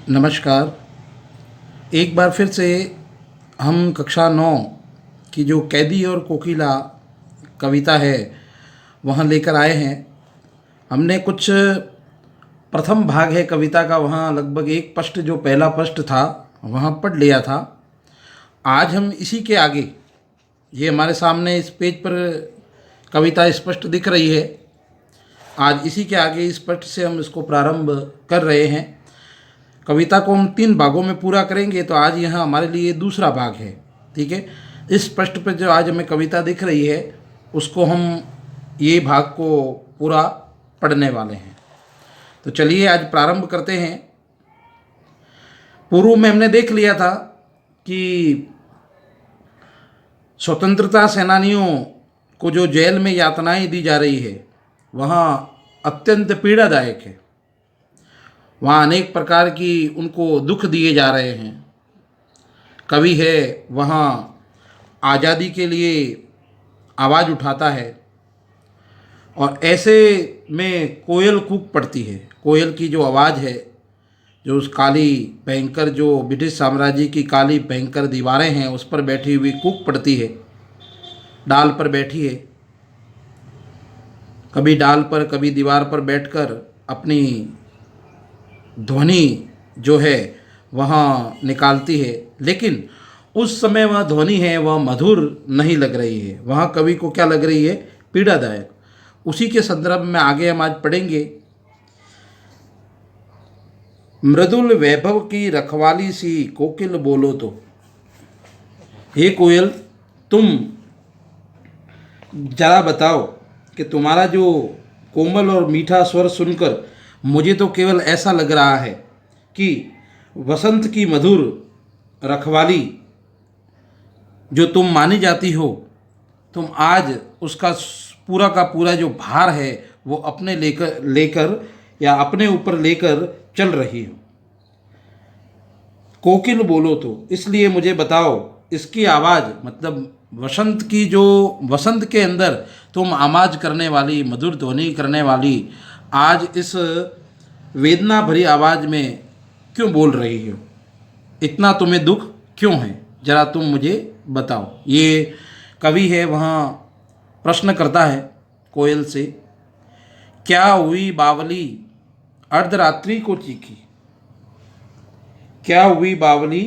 नमस्कार। एक बार फिर से हम कक्षा 9 की जो कैदी और कोकिला कविता है वहाँ लेकर आए हैं। हमने कुछ प्रथम भाग है कविता का, वहाँ लगभग एक पृष्ठ जो पहला पृष्ठ था वहाँ पढ़ लिया था। आज हम इसी के आगे, ये हमारे सामने इस पेज पर कविता स्पष्ट दिख रही है, आज इसी के आगे इस पृष्ठ से हम इसको प्रारंभ कर रहे हैं। कविता को हम 3 भागों में पूरा करेंगे, तो आज यहाँ हमारे लिए दूसरा भाग है। ठीक है, इस पृष्ठ पर जो आज हमें कविता दिख रही है उसको हम ये भाग को पूरा पढ़ने वाले हैं। तो चलिए आज प्रारंभ करते हैं। पूर्व में हमने देख लिया था कि स्वतंत्रता सेनानियों को जो जेल में यातनाएं दी जा रही है वहाँ अत्यंत पीड़ादायक है। वहाँ अनेक प्रकार की उनको दुख दिए जा रहे हैं। कवि है वहाँ आज़ादी के लिए आवाज़ उठाता है और ऐसे में कोयल कूक पड़ती है। कोयल की जो आवाज़ है, जो उस काली भयंकर जो ब्रिटिश साम्राज्य की काली भयंकर दीवारें हैं उस पर बैठी हुई कूक पड़ती है। डाल पर बैठी है, कभी डाल पर कभी दीवार पर बैठकर अपनी ध्वनि जो है वहाँ निकालती है, लेकिन उस समय वह ध्वनि है वह मधुर नहीं लग रही है। वहाँ कवि को क्या लग रही है? पीड़ादायक। उसी के संदर्भ में आगे हम आज पढ़ेंगे। मृदुल वैभव की रखवाली सी कोकिल बोलो तो। हे कोयल, तुम जरा बताओ कि तुम्हारा जो कोमल और मीठा स्वर सुनकर मुझे तो केवल ऐसा लग रहा है कि वसंत की मधुर रखवाली जो तुम मानी जाती हो, तुम आज उसका पूरा का पूरा जो भार है वो अपने लेकर या अपने ऊपर लेकर चल रही हो। कोकिल बोलो तो, इसलिए मुझे बताओ इसकी आवाज़, मतलब वसंत की जो वसंत के अंदर तुम आवाज़ करने वाली, मधुर ध्वनि करने वाली, आज इस वेदना भरी आवाज़ में क्यों बोल रही हो? इतना तुम्हें दुख क्यों है? जरा तुम मुझे बताओ। ये कवि है वहाँ प्रश्न करता है कोयल से। क्या हुई बावली अर्धरात्रि को चीखी? क्या हुई बावली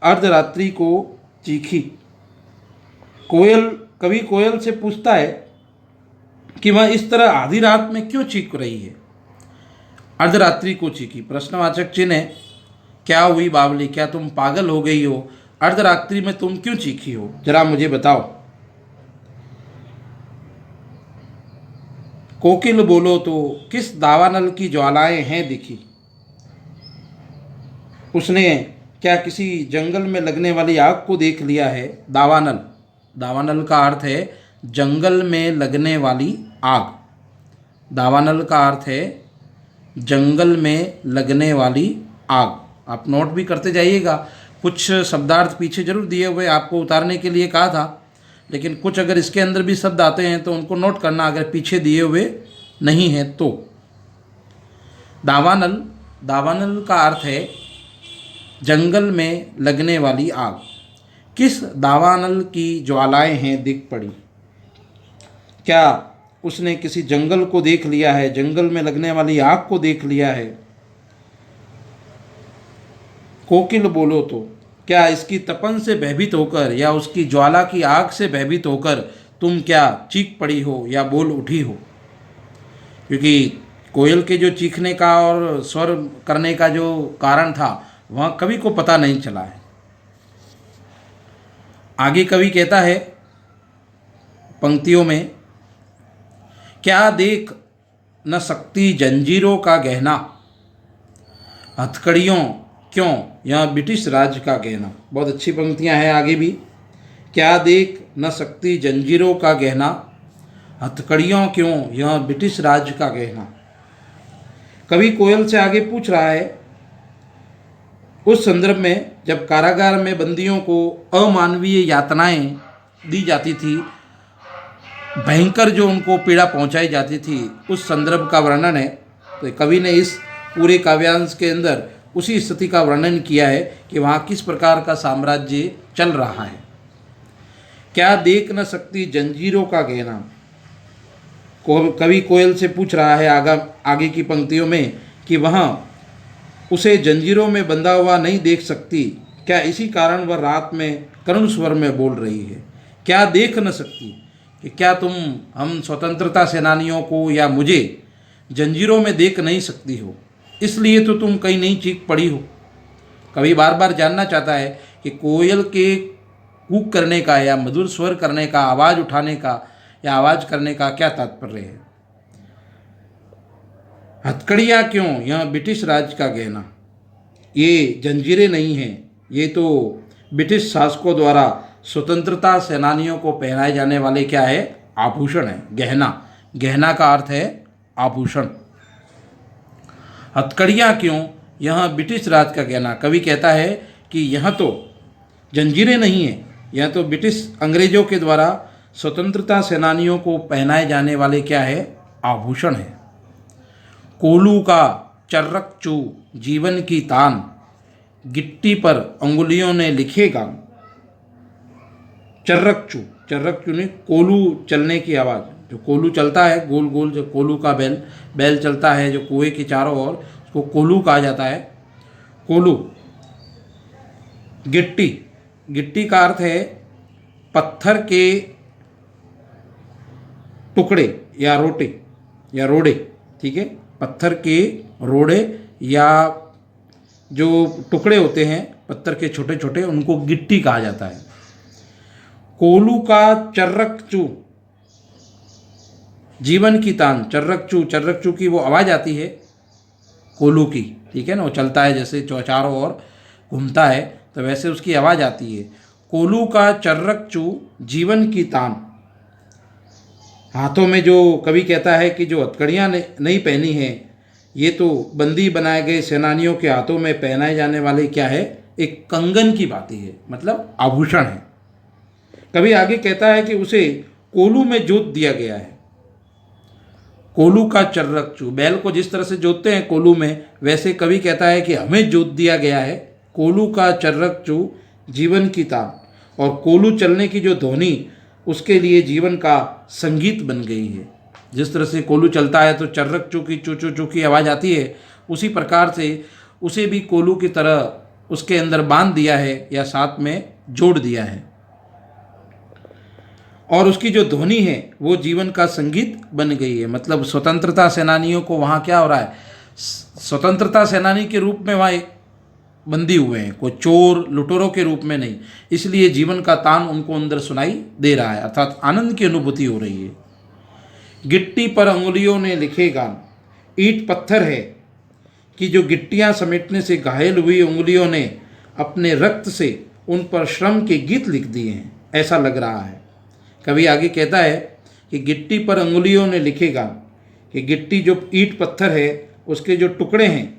अर्धरात्रि को चीखी? कवि कोयल से पूछता है कि वह इस तरह आधी रात में क्यों चीख रही है? अर्धरात्रि को चीखी, प्रश्नवाचक चिन्ह है। क्या हुई बावली, क्या तुम पागल हो गई हो? अर्धरात्रि में तुम क्यों चीखी हो? जरा मुझे बताओ। कोकिल बोलो तो, किस दावानल की ज्वालाएं हैं दिखी? उसने क्या किसी जंगल में लगने वाली आग को देख लिया है? दावानल, दावानल का अर्थ है जंगल में लगने वाली आग। दावानल का अर्थ है जंगल में लगने वाली आग। आप नोट भी करते जाइएगा। कुछ शब्दार्थ पीछे जरूर दिए हुए आपको उतारने के लिए कहा था, लेकिन कुछ अगर इसके अंदर भी शब्द आते हैं तो उनको नोट करना, अगर पीछे दिए हुए नहीं हैं तो। दावानल, दावानल का अर्थ है जंगल में लगने वाली आग। किस दावानल की ज्वालाएं हैं दिख पड़ी? क्या उसने किसी जंगल को देख लिया है? जंगल में लगने वाली आग को देख लिया है? कोकिल बोलो तो, क्या इसकी तपन से भयभीत होकर या उसकी ज्वाला की आग से भयभीत होकर तुम क्या चीख पड़ी हो या बोल उठी हो? क्योंकि कोयल के जो चीखने का और स्वर करने का जो कारण था वह कवि को पता नहीं चला है। आगे कवि कहता है पंक्तियों में, क्या देख न सकती जंजीरों का गहना, हथकड़ियों क्यों यह ब्रिटिश राज का गहना। बहुत अच्छी पंक्तियां हैं आगे भी। क्या देख न सकती जंजीरों का गहना, हथकड़ियों क्यों यह ब्रिटिश राज का गहना। कवि कोयल से आगे पूछ रहा है, उस संदर्भ में जब कारागार में बंदियों को अमानवीय यातनाएं दी जाती थी, भयंकर जो उनको पीड़ा पहुंचाई जाती थी, उस संदर्भ का वर्णन है। तो कवि ने इस पूरे काव्यांश के अंदर उसी स्थिति का वर्णन किया है कि वहाँ किस प्रकार का साम्राज्य चल रहा है। क्या देख न सकती जंजीरों का गहना, कवि कोयल से पूछ रहा है आगे की पंक्तियों में कि वह उसे जंजीरों में बंधा हुआ नहीं देख सकती, क्या इसी कारण वह रात में करुण स्वर में बोल रही है। क्या देख न सकती कि क्या तुम हम स्वतंत्रता सेनानियों को या मुझे जंजीरों में देख नहीं सकती हो, इसलिए तो तुम कहीं नहीं चीख पड़ी हो। कवि बार बार जानना चाहता है कि कोयल के कूक करने का या मधुर स्वर करने का, आवाज़ उठाने का या आवाज़ करने का क्या तात्पर्य है। हथकड़ियाँ क्यों, यह ब्रिटिश राज का गहना, ये जंजीरें नहीं हैं, ये तो ब्रिटिश शासकों द्वारा स्वतंत्रता सेनानियों को पहनाए जाने वाले क्या है, आभूषण है, गहना। गहना का अर्थ है आभूषण। हथकड़ियाँ क्यों, यह ब्रिटिश राज का गहना। कवि कहता है कि यह तो जंजीरें नहीं हैं, यह तो ब्रिटिश अंग्रेजों के द्वारा स्वतंत्रता सेनानियों को पहनाए जाने वाले क्या है, आभूषण है। कोलू का चर्रक चू जीवन की तान, गिट्टी पर अंगुलियों ने लिखे गान। चर्रक चू ने कोलू चलने की आवाज़, जो कोलू चलता है गोल गोल, जो कोलू का बैल चलता है जो कुएं के चारों ओर, उसको कोलू कहा जाता है। कोलू। गिट्टी का अर्थ है पत्थर के टुकड़े या रोड़े, ठीक है, पत्थर के रोड़े या जो टुकड़े होते हैं पत्थर के छोटे छोटे, उनको गिट्टी कहा जाता है। कोलू का चर्रक चू जीवन की तान। चर्रक चू की वो आवाज़ आती है कोलू की, ठीक है ना, वो चलता है जैसे चारों ओर घूमता है तो वैसे उसकी आवाज़ आती है। कोलू का चर्रक चू जीवन की तान। हाथों में जो कवि कहता है कि जो हथकड़ियाँ नहीं पहनी हैं, ये तो बंदी बनाए गए सेनानियों के हाथों में पहनाए जाने वाले क्या है, एक कंगन की बात है, मतलब आभूषण है। कवि आगे कहता है कि उसे कोलू में जोत दिया गया है। कोलू का चर्रक चू, बैल को जिस तरह से जोतते हैं कोलू में, वैसे कवि कहता है कि हमें जोत दिया गया है। कोलू का चर्रक चू जीवन की तान, और कोलू चलने की जो ध्वनि उसके लिए जीवन का संगीत बन गई है। जिस तरह से कोलू चलता है तो चर्रक चू की चू की आवाज़ आती है, उसी प्रकार से उसे भी कोलू की तरह उसके अंदर बांध दिया है या साथ में जोड़ दिया है, और उसकी जो ध्वनि है वो जीवन का संगीत बन गई है। मतलब स्वतंत्रता सेनानियों को वहाँ क्या हो रहा है, स्वतंत्रता सेनानी के रूप में वहाँ बंदी हुए हैं, कोई चोर लुटेरों के रूप में नहीं, इसलिए जीवन का तान उनको अंदर सुनाई दे रहा है, अर्थात आनंद की अनुभूति हो रही है। गिट्टी पर अंगुलियों ने लिखे गान। ईंट पत्थर है कि जो गिट्टियाँ समेटने से घायल हुई उंगलियों ने अपने रक्त से उन पर श्रम के गीत लिख दिए हैं, ऐसा लग रहा है। कवि आगे कहता है कि गिट्टी पर अंगुलियों ने लिखे गान, कि गिट्टी जो ईंट पत्थर है उसके जो टुकड़े हैं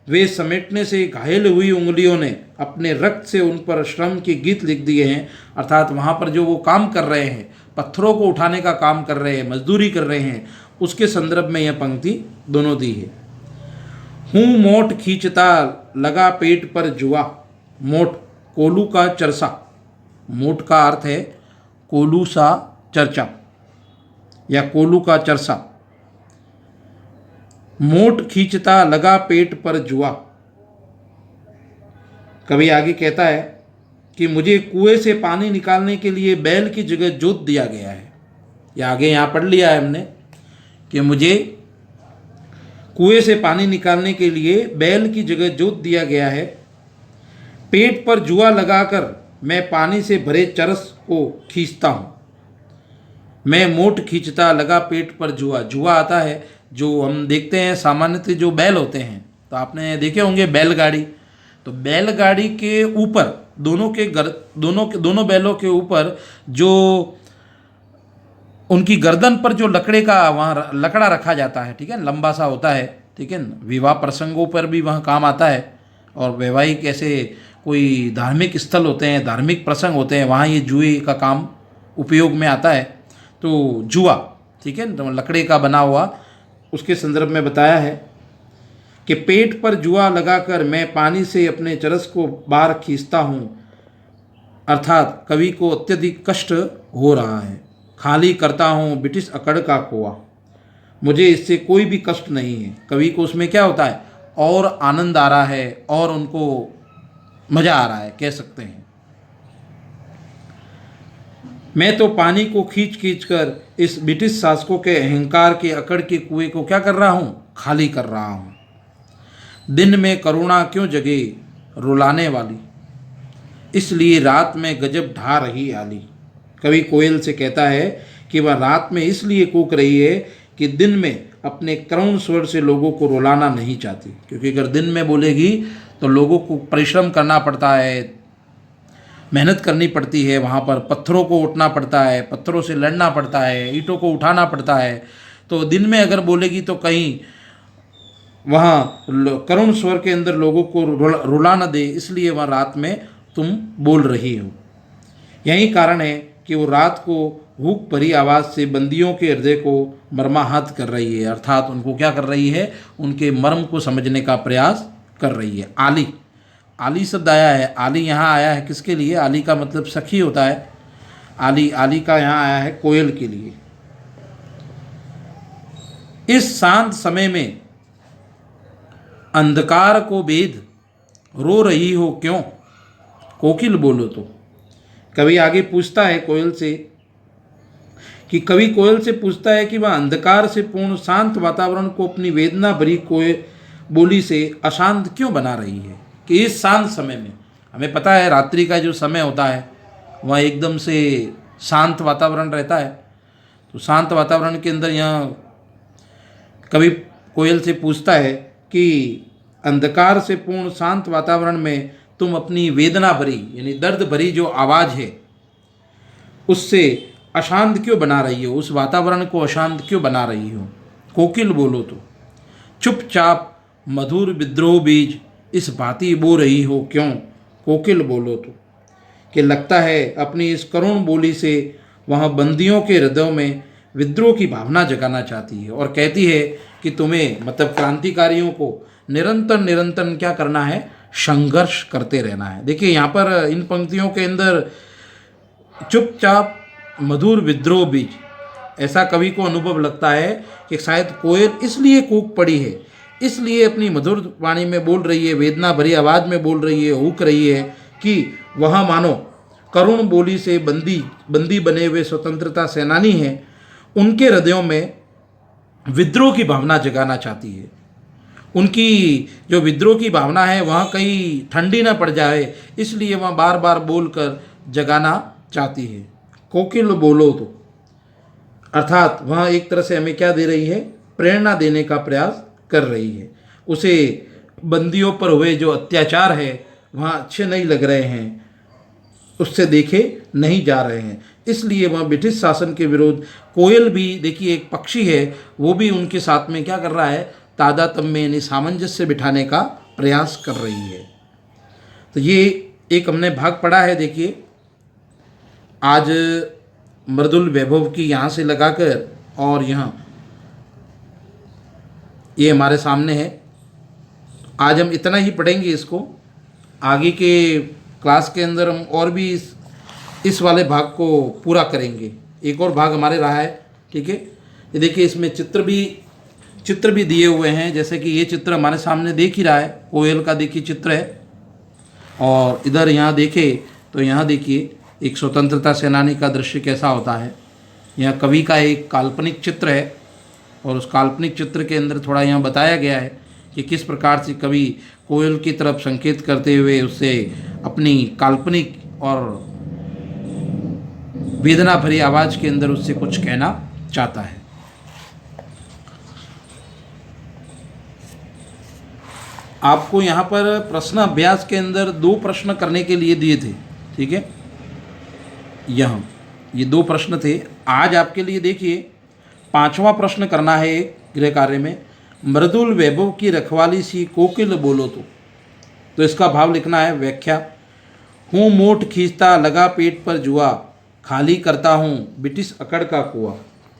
वे समेटने से घायल हुई उंगलियों ने अपने रक्त से उन पर श्रम के गीत लिख दिए हैं, अर्थात वहाँ पर जो वो काम कर रहे हैं, पत्थरों को उठाने का काम कर रहे हैं, मजदूरी कर रहे हैं, उसके संदर्भ में यह पंक्ति दोनों दी है। हूँ मोट खींचता लगा पेट पर जुआ। मोट कोलू का चरसा, मोट का अर्थ है कोलू सा चर्चा या कोलू का चरसा। मोट खींचता लगा पेट पर जुआ। कवि आगे कहता है कि मुझे कुएं से पानी निकालने के लिए बैल की जगह जोत दिया गया है। या आगे यहाँ पढ़ लिया है हमने कि मुझे कुएं से पानी निकालने के लिए बैल की जगह जोत दिया गया है। पेट पर जुआ लगाकर मैं पानी से भरे चरस को खींचता हूँ। मैं मोट खींचता लगा पेट पर जुआ। जुआ आता है जो हम देखते हैं सामान्यतः जो बैल होते हैं, तो आपने देखे होंगे बैलगाड़ी। तो बैलगाड़ी के ऊपर दोनों बैलों के ऊपर जो उनकी गर्दन पर जो लकड़े का वहाँ लकड़ा रखा जाता है, ठीक है, लंबा सा होता है, ठीक है, विवाह प्रसंगों पर भी वहाँ काम आता है, और वैवाहिक ऐसे कोई धार्मिक स्थल होते हैं, धार्मिक प्रसंग होते हैं, वहाँ ये जुए का काम उपयोग में आता है। तो जुआ, ठीक है, तो लकड़े का बना हुआ, उसके संदर्भ में बताया है। कि पेट पर जुआ लगाकर मैं पानी से अपने चरस को बाहर खींचता हूँ, अर्थात कवि को अत्यधिक कष्ट हो रहा है। खाली करता हूँ ब्रिटिश अकड़ का कुआं, मुझे इससे कोई भी कष्ट नहीं है। कवि को उसमें क्या होता है, और आनंद आ रहा है और उनको मज़ा आ रहा है, कह सकते हैं। मैं तो पानी को खींच खींच कर इस ब्रिटिश शासकों के अहंकार के अकड़ के कुएं को क्या कर रहा हूँ, खाली कर रहा हूँ। दिन में करुणा क्यों जगे रुलाने वाली, इसलिए रात में गजब ढा रही आली। कवि कोयल से कहता है कि वह रात में इसलिए कूक रही है कि दिन में अपने करुण स्वर से लोगों को रुलाना नहीं चाहती, क्योंकि अगर दिन में बोलेगी तो लोगों को परिश्रम करना पड़ता है, मेहनत करनी पड़ती है, वहाँ पर पत्थरों को उठना पड़ता है, पत्थरों से लड़ना पड़ता है, ईंटों को उठाना पड़ता है। तो दिन में अगर बोलेगी तो कहीं वहाँ करुण स्वर के अंदर लोगों को रुला न दे, इसलिए वह रात में तुम बोल रही हो। यही कारण है कि वो रात को हुक भरी आवाज़ से बंदियों के हृदय को मर्माहत कर रही है, अर्थात उनको क्या कर रही है, उनके मर्म को समझने का प्रयास कर रही है। आली, आली शब्द आया है, आली यहाँ आया है किसके लिए, आली का मतलब सखी होता है। आली, आली का यहाँ आया है कोयल के लिए। इस शांत समय में अंधकार को भेद रो रही हो क्यों, कोकिल बोलो तो। कवि आगे पूछता है कोयल से कि कवि कोयल से पूछता है कि वह अंधकार से पूर्ण शांत वातावरण को अपनी वेदना भरी कोयल बोली से अशांत क्यों बना रही है। कि इस शांत समय में, हमें पता है रात्रि का जो समय होता है वह एकदम से शांत वातावरण रहता है, तो शांत वातावरण के अंदर यहाँ कवि कोयल से पूछता है कि अंधकार से पूर्ण शांत वातावरण में तुम अपनी वेदना भरी यानी दर्द भरी जो आवाज़ है उससे अशांत क्यों बना रही हो, उस वातावरण को अशांत क्यों बना रही हो। कोकिल बोलो तो। चुपचाप मधुर विद्रोह बीज इस भांति बो रही हो क्यों, कोकिल बोलो तो। कि लगता है अपनी इस करुण बोली से वह बंदियों के हृदयों में विद्रोह की भावना जगाना चाहती है और कहती है कि तुम्हें मतलब क्रांतिकारियों को निरंतर निरंतर क्या करना है, संघर्ष करते रहना है। देखिए यहाँ पर इन पंक्तियों के अंदर चुपचाप मधुर विद्रोह बीज, ऐसा कवि को अनुभव लगता है कि शायद कोयल इसलिए कूक पड़ी है, इसलिए अपनी मधुर वाणी में बोल रही है, वेदना भरी आवाज़ में बोल रही है, ऊक रही है कि वह मानो करुण बोली से बंदी बने हुए स्वतंत्रता सेनानी हैं, उनके हृदयों में विद्रोह की भावना जगाना चाहती है। उनकी जो विद्रोह की भावना है वहाँ कहीं ठंडी ना पड़ जाए, इसलिए वह बार बार बोलकर जगाना चाहती है। कोकिल बोलो तो, अर्थात वह एक तरह से हमें क्या दे रही है, प्रेरणा देने का प्रयास कर रही है। उसे बंदियों पर हुए जो अत्याचार है वहाँ अच्छे नहीं लग रहे हैं, उससे देखे नहीं जा रहे हैं, इसलिए वह ब्रिटिश शासन के विरोध, कोयल भी देखिए एक पक्षी है, वो भी उनके साथ में क्या कर रहा है, तादात्म्य यानी सामंजस्य बिठाने का प्रयास कर रही है। तो ये एक हमने भाग पढ़ा है। देखिए आज मृदुल वैभव की यहाँ से लगाकर और यहाँ ये हमारे सामने है। आज हम इतना ही पढ़ेंगे इसको, आगे के क्लास के अंदर हम और भी इस वाले भाग को पूरा करेंगे। एक और भाग हमारे रहा है, ठीक है। ये देखिए इसमें चित्र भी दिए हुए हैं, जैसे कि ये चित्र हमारे सामने देख ही रहा है, कोयल का देखिए चित्र है। और इधर यहाँ देखें तो यहाँ देखिए एक स्वतंत्रता सेनानी का दृश्य कैसा होता है। यहाँ कवि का एक काल्पनिक चित्र है और उस काल्पनिक चित्र के अंदर थोड़ा यहाँ बताया गया है कि किस प्रकार से कवि कोयल की तरफ संकेत करते हुए उससे अपनी काल्पनिक और वेदना भरी आवाज़ के अंदर उससे कुछ कहना चाहता है। आपको यहाँ पर प्रश्न अभ्यास के अंदर 2 प्रश्न करने के लिए दिए थे, ठीक है। यहाँ ये 2 प्रश्न थे। आज आपके लिए देखिए 5वां प्रश्न करना है गृह कार्य में, मृदुल वैभव की रखवाली सी कोकिल बोलो तो इसका भाव लिखना है। व्याख्या, हूँ मोट खींचता लगा पेट पर जुआ, खाली करता हूँ ब्रिटिश अकड़ का कुआं।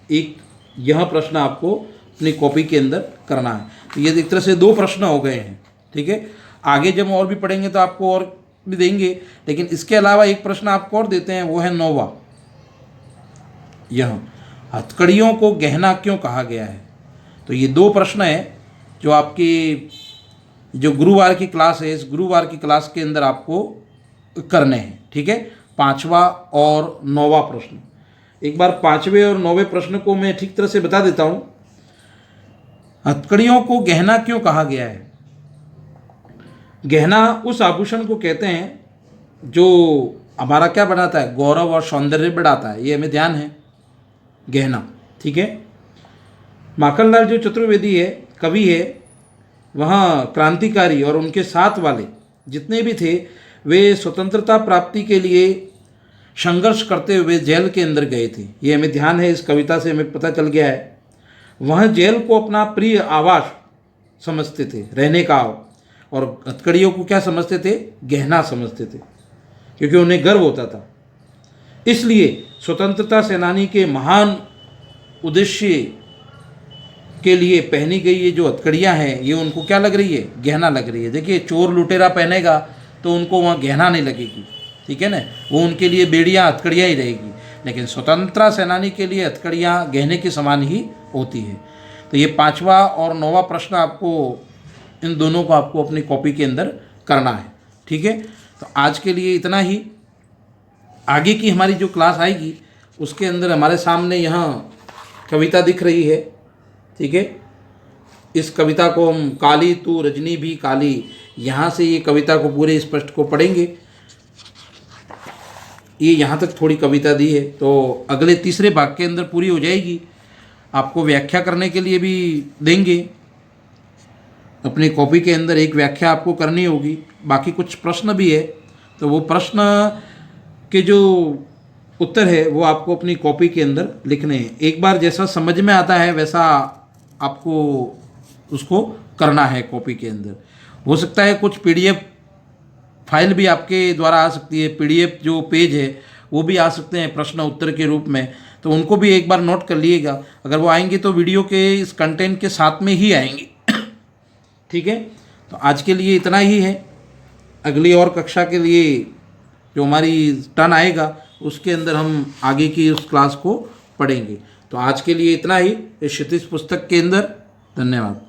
एक यह प्रश्न आपको अपनी कॉपी के अंदर करना है। तो ये एक तरह से 2 प्रश्न हो गए हैं, ठीक है। आगे जब और भी पढ़ेंगे तो आपको और भी देंगे, लेकिन इसके अलावा एक प्रश्न आपको और देते हैं, वो है 9वां। यह हथकड़ियों को गहना क्यों कहा गया है। तो ये 2 प्रश्न है जो आपकी जो गुरुवार की क्लास है, इस गुरुवार की क्लास के अंदर आपको करने हैं, ठीक है। 5वां और 9वां प्रश्न, एक बार 5वें और 9वें प्रश्न को मैं ठीक तरह से बता देता हूँ। हथकड़ियों को गहना क्यों कहा गया है। गहना उस आभूषण को कहते हैं जो हमारा क्या बढ़ाता है, गौरव और सौंदर्य बढ़ाता है, ये हमें ध्यान है, गहना, ठीक है। माखनलाल जो चतुर्वेदी है, कवि है, वहाँ क्रांतिकारी और उनके साथ वाले जितने भी थे वे स्वतंत्रता प्राप्ति के लिए संघर्ष करते हुए जेल के अंदर गए थे, ये हमें ध्यान है, इस कविता से हमें पता चल गया है। वह जेल को अपना प्रिय आवास समझते थे, रहने का, और हथकड़ियों को क्या समझते थे, गहना समझते थे, क्योंकि उन्हें गर्व होता था। इसलिए स्वतंत्रता सेनानी के महान उद्देश्य के लिए पहनी गई ये जो हथकड़ियाँ हैं, ये उनको क्या लग रही है, गहना लग रही है। देखिए, चोर लुटेरा पहनेगा तो उनको वहाँ गहना नहीं लगेगी, ठीक है ना, वो उनके लिए बेड़ियाँ हथकड़ियाँ ही रहेगी, लेकिन स्वतंत्रता सेनानी के लिए हथकड़ियाँ गहने के समान ही होती है। तो ये 5वां और 9वां प्रश्न आपको, इन दोनों को आपको अपनी कॉपी के अंदर करना है, ठीक है। तो आज के लिए इतना ही। आगे की हमारी जो क्लास आएगी उसके अंदर हमारे सामने यहाँ कविता दिख रही है, ठीक है। इस कविता को हम काली तू रजनी भी काली, यहाँ से ये कविता को पूरे स्पष्ट को पढ़ेंगे। ये यहाँ तक थोड़ी कविता दी है, तो अगले तीसरे भाग के अंदर पूरी हो जाएगी। आपको व्याख्या करने के लिए भी देंगे, अपनी कॉपी के अंदर एक व्याख्या आपको करनी होगी। बाकी कुछ प्रश्न भी है, तो वो प्रश्न के जो उत्तर है वो आपको अपनी कॉपी के अंदर लिखने हैं। एक बार जैसा समझ में आता है वैसा आपको उसको करना है कॉपी के अंदर। हो सकता है कुछ PDF फाइल भी आपके द्वारा आ सकती है, PDF जो पेज है वो भी आ सकते हैं प्रश्न उत्तर के रूप में, तो उनको भी एक बार नोट कर लिएगा। अगर वो आएंगे तो वीडियो के इस कंटेंट के साथ में ही आएंगे, ठीक है। तो आज के लिए इतना ही है। अगली और कक्षा के लिए जो हमारी टर्न आएगा उसके अंदर हम आगे की उस क्लास को पढ़ेंगे। तो आज के लिए इतना ही इस क्षितिज पुस्तक के अंदर। धन्यवाद।